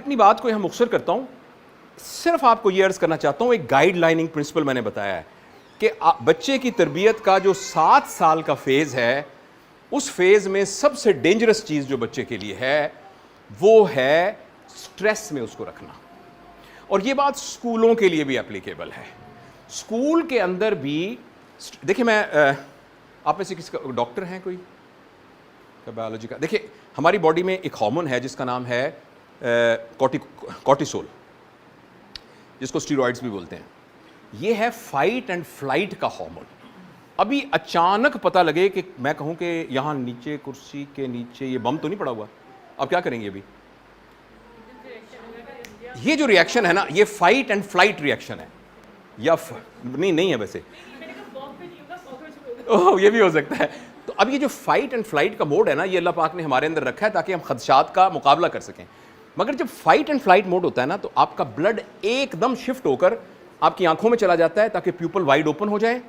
اپنی بات کو یہاں مختصر کرتا ہوں, صرف آپ کو یہ عرض کرنا چاہتا ہوں, ایک گائیڈ لائننگ پرنسپل میں نے بتایا ہے کہ بچے کی تربیت کا جو 7 سال کا فیز ہے, اس فیز میں سب سے ڈینجرس چیز جو بچے کے لیے ہے وہ ہے سٹریس میں اس کو رکھنا. اور یہ بات اسکولوں کے لیے بھی اپلیکیبل ہے. اسکول کے اندر بھی دیکھیں, میں آپ میں سے کسی کا ڈاکٹر ہیں کوئی بایولوجی کا؟ دیکھیں, ہماری باڈی میں ایک ہارمون ہے جس کا نام ہے کورٹیسول, جس کو اسٹیرائڈز بھی بولتے ہیں. یہ ہے فائٹ اینڈ فلائٹ کا ہارمون. ابھی اچانک پتہ لگے کہ میں کہوں کہ یہاں نیچے کرسی کے نیچے یہ بم تو نہیں پڑا ہوا, آپ کیا کریں گے ابھی؟ یہ جو ریئیکشن ہے نا, یہ فائٹ اینڈ فلائٹ ریئیکشن ہے, یا نہیں ہے ویسے, یہ بھی ہو سکتا ہے. تو اب یہ جو فائٹ اینڈ فلائٹ کا موڈ ہے نا, یہ اللہ پاک نے ہمارے اندر رکھا ہے تاکہ ہم خدشات کا مقابلہ کر سکیں. مگر جب فائٹ اینڈ فلائٹ موڈ ہوتا ہے نا, تو آپ کا بلڈ ایک دم شفٹ ہو کر آپ کی آنکھوں میں چلا جاتا ہے تاکہ پیپل وائڈ اوپن ہو جائے.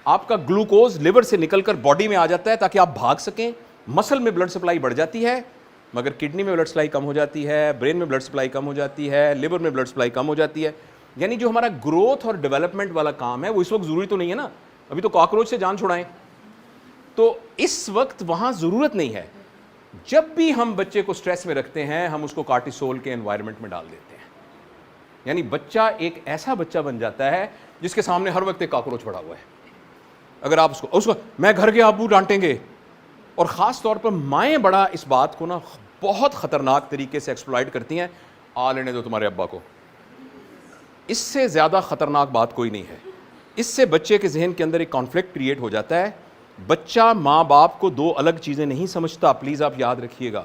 آپ کا گلوکوز لیور سے نکل کر باڈی میں آ جاتا ہے تاکہ آپ بھاگ سکیں. مسل میں بلڈ سپلائی بڑھ جاتی ہے, مگر کڈنی میں بلڈ سپلائی کم ہو جاتی ہے, برین میں بلڈ سپلائی کم ہو جاتی ہے, لیور میں بلڈ سپلائی کم ہو جاتی ہے. یعنی جو ہمارا گروتھ اور ڈیولپمنٹ والا کام ہے وہ اس وقت ضروری تو نہیں ہے نا, ابھی تو کاکروچ سے جان چھڑائیں. تو اس وقت وہاں ضرورت نہیں ہے. جب بھی ہم بچے کو سٹریس میں رکھتے ہیں, ہم اس کو کارٹیسول کے انوائرمنٹ میں ڈال دیتے ہیں. یعنی بچہ ایک ایسا بچہ بن جاتا ہے جس کے سامنے ہر وقت ایک کاکروچ پڑا ہوا ہے. اگر آپ اس کو میں گھر کے ابو ڈانٹیں گے, اور خاص طور پر مائیں بڑا اس بات کو نا بہت خطرناک طریقے سے ایکسپلائٹ کرتی ہیں, آ لینے دو تمہارے ابا کو. اس سے زیادہ خطرناک بات کوئی نہیں ہے. اس سے بچے کے ذہن کے اندر ایک کانفلکٹ کریٹ ہو جاتا ہے. بچہ ماں باپ کو دو الگ چیزیں نہیں سمجھتا, پلیز آپ یاد رکھیے گا.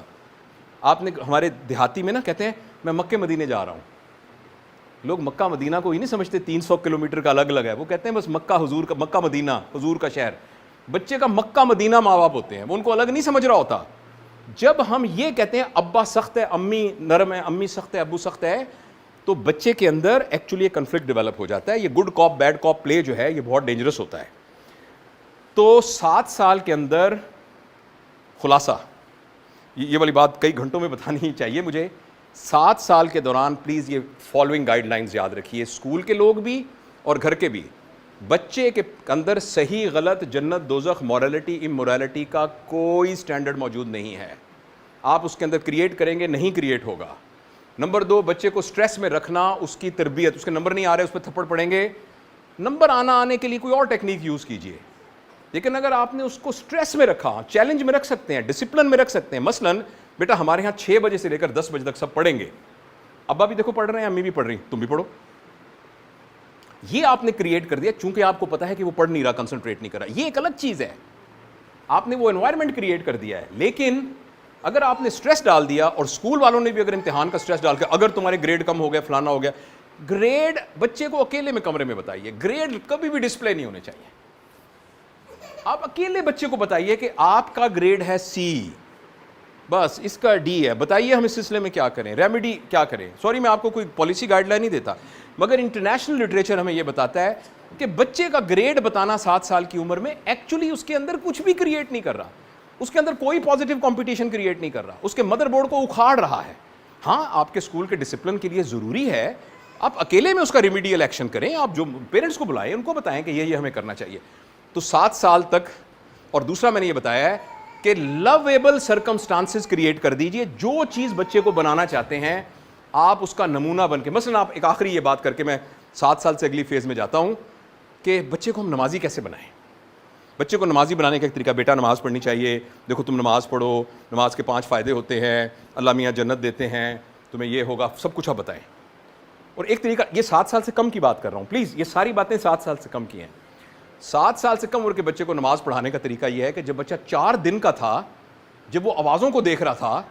آپ نے ہمارے دیہاتی میں نا کہتے ہیں میں مکے مدینے جا رہا ہوں. لوگ مکہ مدینہ کو ہی نہیں سمجھتے 300 کلومیٹر کا الگ الگ ہے, وہ کہتے ہیں بس مکہ حضور کا, مکہ مدینہ حضور کا شہر. بچے کا مکہ مدینہ ماں باپ ہوتے ہیں, وہ ان کو الگ نہیں سمجھ رہا ہوتا. جب ہم یہ کہتے ہیں ابا سخت ہے امی نرم ہے, امی سخت ہے ابو سخت ہے, تو بچے کے اندر ایکچولی ایک کنفلکٹ ڈیولپ ہو جاتا ہے. یہ گڈ کاپ بیڈ کاپ پلے جو ہے یہ بہت ڈینجرس ہوتا ہے. تو 7 سال کے اندر خلاصہ, یہ والی بات کئی گھنٹوں میں بتانی ہی چاہیے مجھے. 7 سال کے دوران پلیز یہ فالوئنگ گائیڈ لائنز یاد رکھیے, اسکول کے لوگ بھی اور گھر کے بھی. بچے کے اندر صحیح غلط, جنت دوزخ, مورالٹی امورالٹی کا کوئی سٹینڈرڈ موجود نہیں ہے. آپ اس کے اندر کریٹ کریں گے, نہیں کریٹ ہوگا. نمبر 2, بچے کو سٹریس میں رکھنا, اس کی تربیت, اس کے نمبر نہیں آ رہے اس پہ تھپڑ پڑیں گے. نمبر آنے کے لیے کوئی اور ٹیکنیک یوز کیجئے. لیکن اگر آپ نے اس کو سٹریس میں رکھا, چیلنج میں رکھ سکتے ہیں, ڈسپلن میں رکھ سکتے ہیں. مثلاً بیٹا ہمارے ہاں 6 بجے سے لے کر 10 بجے تک سب پڑھیں گے, ابا بھی دیکھو پڑھ رہے ہیں, امی بھی پڑھ رہی, تم بھی پڑھو. یہ آپ نے کریٹ کر دیا, چونکہ آپ کو پتا ہے کہ وہ پڑھ نہیں رہا, کنسنٹریٹ نہیں کر رہا. یہ ایک الگ چیز ہے, آپ نے وہ انوائرمنٹ کریٹ کر دیا ہے. لیکن اگر آپ نے سٹریس ڈال دیا, اور اسکول والوں نے بھی اگر امتحان کا سٹریس ڈال کے اگر تمہارے گریڈ کم ہو گیا, فلانا ہو گیا, گریڈ بچے کو اکیلے میں کمرے میں بتائیے, گریڈ کبھی بھی ڈسپلے نہیں ہونے چاہیے. آپ اکیلے بچے کو بتائیے کہ آپ کا گریڈ ہے سی, بس اس کا ڈی ہے, بتائیے ہم اس سلسلے میں کیا کریں, ریمیڈی کیا کریں. سوری میں آپ کو کوئی پالیسی گائیڈ لائن نہیں دیتا, مگر انٹرنیشنل لٹریچر ہمیں یہ بتاتا ہے کہ بچے کا گریڈ بتانا 7 سال کی عمر میں ایکچولی اس کے اندر کچھ بھی کریٹ نہیں کر رہا, اس کے اندر کوئی پازیٹیو کمپٹیشن کریٹ نہیں کر رہا, اس کے مدر بورڈ کو اکھاڑ رہا ہے. ہاں آپ کے اسکول کے ڈسپلن کے لیے ضروری ہے آپ اکیلے میں اس کا ریمیڈیل ایکشن کریں, آپ جو پیرنٹس کو بلائیں ان کو بتائیں کہ یہ ہمیں کرنا چاہیے. تو 7 سال تک. اور دوسرا میں نے یہ بتایا ہے کہ لویبل سرکمسٹانسز کریٹ کر دیجئے, جو چیز بچے کو بنانا چاہتے ہیں آپ اس کا نمونہ بن کے. مثلا آپ ایک آخری یہ بات کر کے میں 7 سال سے اگلی فیز میں جاتا ہوں کہ بچے کو ہم نمازی کیسے بنائیں. بچے کو نمازی بنانے کا ایک طریقہ, بیٹا نماز پڑھنی چاہیے, دیکھو تم نماز پڑھو, نماز کے 5 فائدے ہوتے ہیں, اللہ میاں جنت دیتے ہیں, تمہیں یہ ہوگا, سب کچھ آپ بتائیں. اور ایک طریقہ, یہ 7 سال سے کم کی بات کر رہا ہوں پلیز, یہ ساری باتیں 7 سال سے کم کی ہیں. 7 سال سے کم عمر کے بچے کو نماز پڑھانے کا طریقہ یہ ہے کہ جب بچہ 4 دن کا تھا, جب وہ آوازوں کو دیکھ رہا تھا,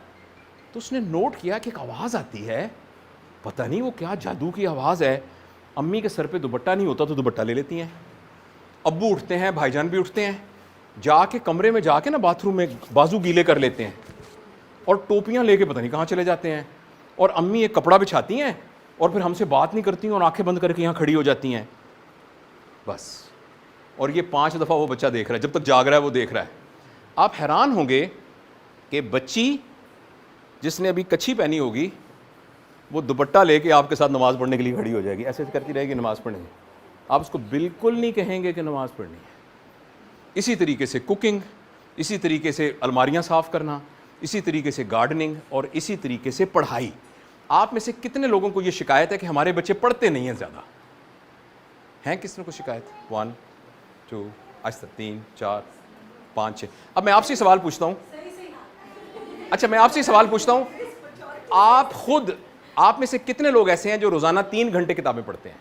تو اس نے نوٹ کیا کہ ایک آواز آتی ہے, پتہ نہیں وہ کیا جادو کی آواز ہے. امی کے سر پہ دوپٹہ نہیں ہوتا تو دوپٹہ لے لیتی ہیں, ابو اٹھتے ہیں, بھائی جان بھی اٹھتے ہیں, جا کے کمرے میں جا کے نا باتھ روم میں بازو گیلے کر لیتے ہیں, اور ٹوپیاں لے کے پتہ نہیں کہاں چلے جاتے ہیں, اور امی ایک کپڑا بچھاتی ہیں اور پھر ہم سے بات نہیں کرتی ہیں اور آنکھیں بند کر کے یہاں کھڑی ہو جاتی ہیں بس. اور یہ 5 دفعہ وہ بچہ دیکھ رہا ہے, جب تک جاگ رہا ہے وہ دیکھ رہا ہے. آپ حیران ہوں گے کہ بچی جس نے ابھی کچھی پہنی ہوگی وہ دوپٹہ لے کے آپ کے ساتھ نماز پڑھنے کے لیے کھڑی ہو جائے گی, ایسے کرتی رہے گی نماز پڑھنے. آپ اس کو بالکل نہیں کہیں گے کہ نماز پڑھنی ہے. اسی طریقے سے کوکنگ, اسی طریقے سے الماریاں صاف کرنا, اسی طریقے سے گارڈننگ, اور اسی طریقے سے پڑھائی. آپ میں سے کتنے لوگوں کو یہ شکایت ہے کہ ہمارے بچے پڑھتے نہیں ہیں زیادہ؟ ہیں کس نے کو شکایت؟ 1 2 آج تک 3 4 5 6. اب میں آپ سے سوال پوچھتا ہوں, اچھا میں آپ سے سوال پوچھتا ہوں, آپ خود, آپ میں سے کتنے لوگ ایسے ہیں جو روزانہ 3 گھنٹے کتابیں پڑھتے ہیں؟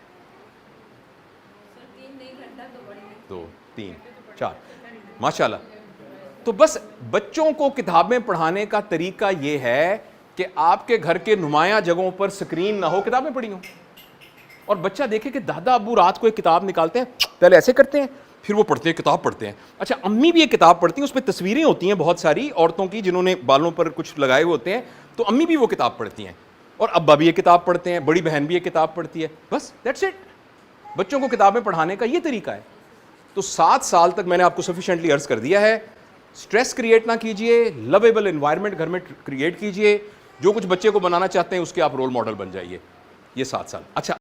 2 3 4 ماشاءاللہ. تو بس بچوں کو کتابیں پڑھانے کا طریقہ یہ ہے کہ آپ کے گھر کے نمایاں جگہوں پر سکرین نہ ہو, کتابیں پڑھی ہوں, اور بچہ دیکھے کہ دادا ابو رات کو ایک کتاب نکالتے ہیں, پہلے ایسے کرتے ہیں, پھر وہ پڑھتے ہیں, کتاب پڑھتے ہیں. اچھا امی بھی ایک کتاب پڑھتی ہیں, اس پہ تصویریں ہوتی ہیں بہت ساری عورتوں کی جنہوں نے بالوں پر کچھ لگائے ہوتے ہیں, تو امی بھی وہ کتاب پڑھتی ہیں, اور ابا بھی ایک کتاب پڑھتے ہیں, بڑی بہن بھی ایک کتاب پڑھتی ہے. بس دیٹس اٹ. بچوں کو کتابیں پڑھانے کا یہ طریقہ ہے. تو 7 سال تک میں نے آپ کو سفیشینٹلی عرض کر دیا ہے, سٹریس کریٹ نہ کیجئے, لویبل انوائرمنٹ گھر میں کریٹ کیجئے, جو کچھ بچے کو بنانا چاہتے ہیں اس کے آپ رول ماڈل بن جائیے. یہ 7 سال. اچھا